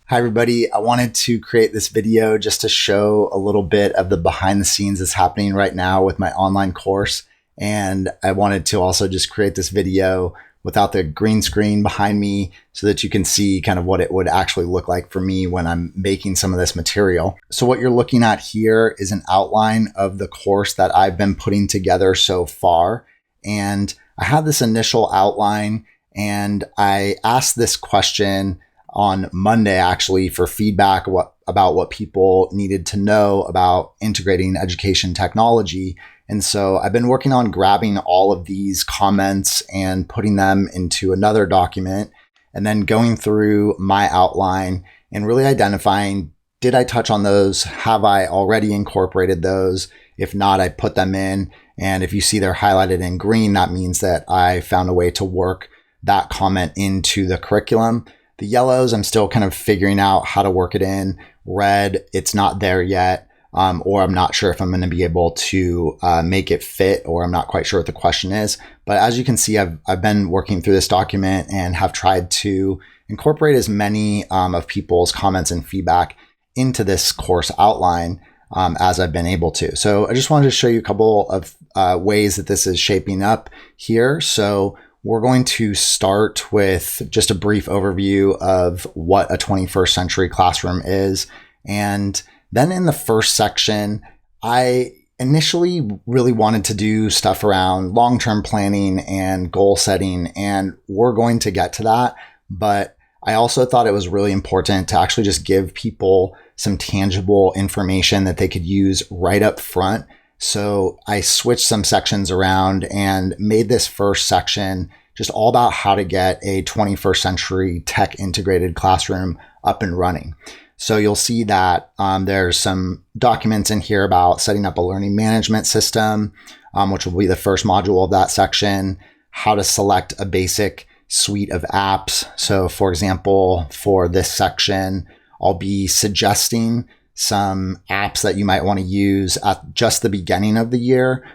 Hi, everybody. I wanted to create this video just to show a little bit of the behind the scenes that's happening right now with my online course. And I wanted to also just create this video without the green screen behind me so that you can see kind of what it would actually look like for me when I'm making some of this material. So what you're looking at here is an outline of the course that I've been putting together so far. And I had this initial outline and I asked this question on Monday, actually, for feedback about what people needed to know about integrating education technology. And so I've been working on grabbing all of these comments and putting them into another document and then going through my outline and really identifying, did I touch on those? Have I already incorporated those? If not, I put them in. And if you see they're highlighted in green, that means that I found a way to work that comment into the curriculum. The yellows, I'm still kind of figuring out how to work it in. Red, it's not there yet, or I'm not sure if I'm going to be able to make it fit, or I'm not quite sure what the question is. But as you can see, I've been working through this document and have tried to incorporate as many of people's comments and feedback into this course outline as I've been able to. So I just wanted to show you a couple of ways that this is shaping up here. So we're going to start with just a brief overview of what a 21st century classroom is. And then in the first section, I initially really wanted to do stuff around long-term planning and goal setting, and we're going to get to that. But I also thought it was really important to actually just give people some tangible information that they could use right up front. So I switched some sections around and made this first section just all about how to get a 21st century tech integrated classroom up and running. So you'll see that there's some documents in here about setting up a learning management system, which will be the first module of that section, how to select a basic suite of apps. So for example, for this section, I'll be suggesting some apps that you might want to use at just the beginning of the year,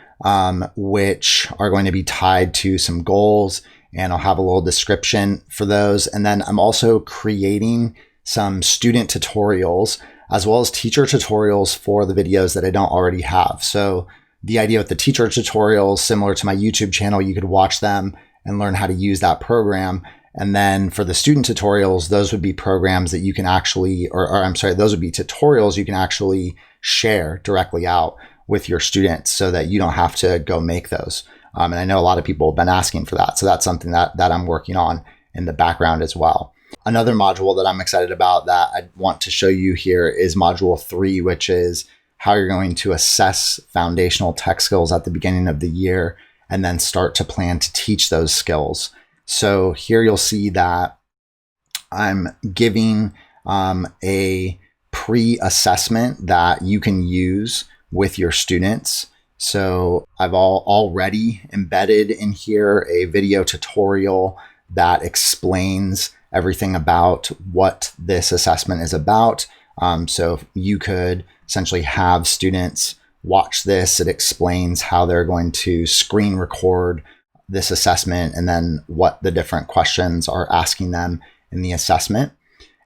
which are going to be tied to some goals. And I'll have a little description for those. And then I'm also creating some student tutorials as well as teacher tutorials for the videos that I don't already have. So the idea with the teacher tutorials, similar to my YouTube channel, you could watch them and learn how to use that program. And then for the student tutorials, those would be programs that you can actually, those would be tutorials you can actually share directly out with your students so that you don't have to go make those. And I know a lot of people have been asking for that. So that's something that I'm working on in the background as well. Another module that I'm excited about that I want to show you here is module 3, which is how you're going to assess foundational tech skills at the beginning of the year and then start to plan to teach those skills. So here you'll see that I'm giving a pre-assessment that you can use with your students. So I've already embedded in here a video tutorial that explains everything about what this assessment is about. So you could essentially have students watch this. It explains how they're going to screen record this assessment and then what the different questions are asking them in the assessment.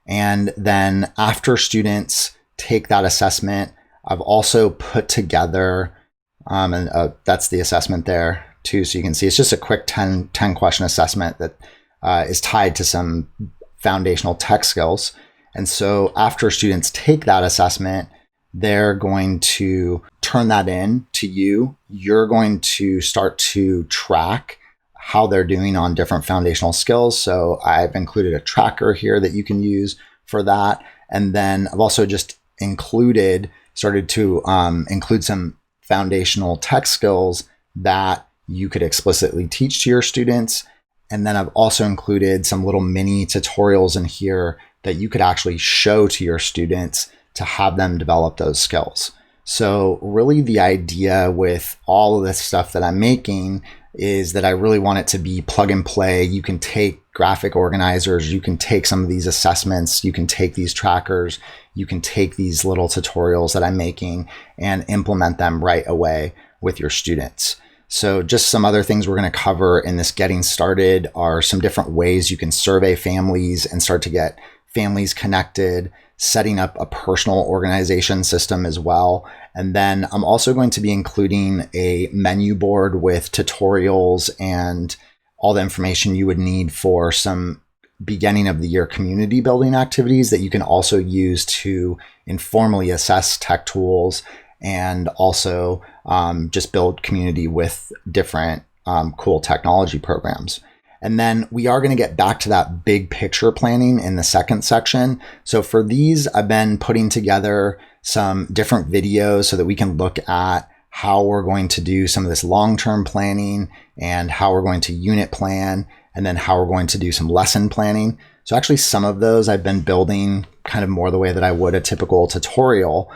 And then after students take that assessment, I've also put together, that's the assessment there too. So you can see it's just a quick 10 question assessment that is tied to some foundational tech skills. And so after students take that assessment, they're going to turn that in to you. You're going to start to track how they're doing on different foundational skills. So I've included a tracker here that you can use for that. And then I've also just started to include some foundational tech skills that you could explicitly teach to your students. And then I've also included some little mini tutorials in here that you could actually show to your students to have them develop those skills. So really the idea with all of this stuff that I'm making is that I really want it to be plug and play. You can take graphic organizers, you can take some of these assessments, you can take these trackers, you can take these little tutorials that I'm making and implement them right away with your students. So just some other things we're going to cover in this getting started are some different ways you can survey families and start to get families connected, setting up a personal organization system as well. And then I'm also going to be including a menu board with tutorials and all the information you would need for some beginning of the year community building activities that you can also use to informally assess tech tools and also just build community with different cool technology programs. And then we are going to get back to that big picture planning in the second section. So for these, I've been putting together some different videos so that we can look at how we're going to do some of this long-term planning and how we're going to unit plan, and then how we're going to do some lesson planning. So actually some of those I've been building kind of more the way that I would a typical tutorial.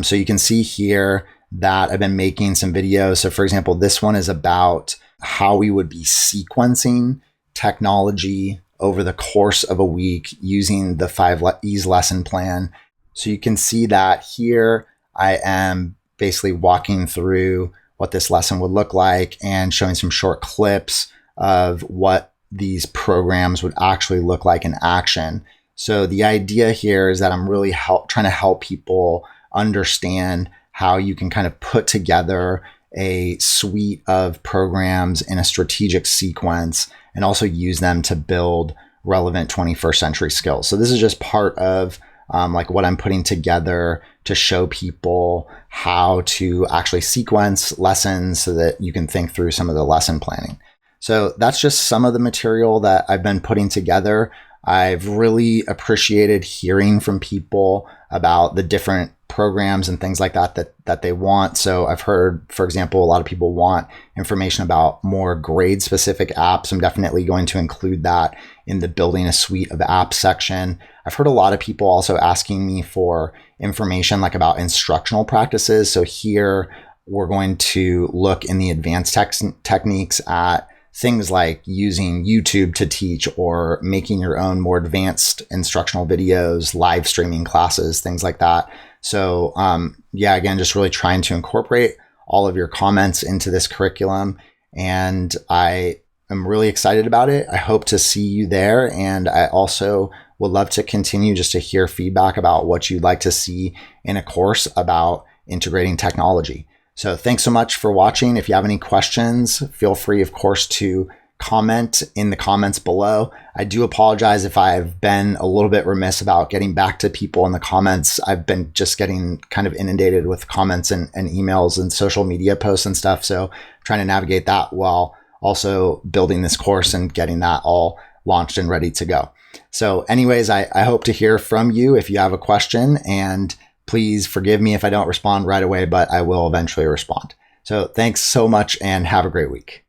So you can see here that I've been making some videos. So for example, this one is about how we would be sequencing technology over the course of a week using the 5 E's lesson plan. So you can see that here I am basically walking through what this lesson would look like and showing some short clips of what these programs would actually look like in action. So the idea here is that I'm really trying to help people understand how you can kind of put together a suite of programs in a strategic sequence and also use them to build relevant 21st century skills. So this is just part of like what I'm putting together to show people how to actually sequence lessons so that you can think through some of the lesson planning. So that's just some of the material that I've been putting together. I've really appreciated hearing from people about the different programs and things like that they want. So I've heard, for example, a lot of people want information about more grade specific apps. I'm definitely going to include that in the building a suite of apps section. I've heard a lot of people also asking me for information like about instructional practices. So here we're going to look in the advanced techniques at things like using YouTube to teach or making your own more advanced instructional videos, live streaming classes, things like that. So yeah, again, just really trying to incorporate all of your comments into this curriculum. And I am really excited about it. I hope to see you there. And I also would love to continue just to hear feedback about what you'd like to see in a course about integrating technology. So thanks so much for watching. If you have any questions, feel free, of course, to comment in the comments below. I do apologize if I've been a little bit remiss about getting back to people in the comments. I've been just getting kind of inundated with comments and emails and social media posts and stuff. So trying to navigate that while also building this course and getting that all launched and ready to go. So anyways, I hope to hear from you if you have a question, and please forgive me if I don't respond right away, but I will eventually respond. So thanks so much and have a great week.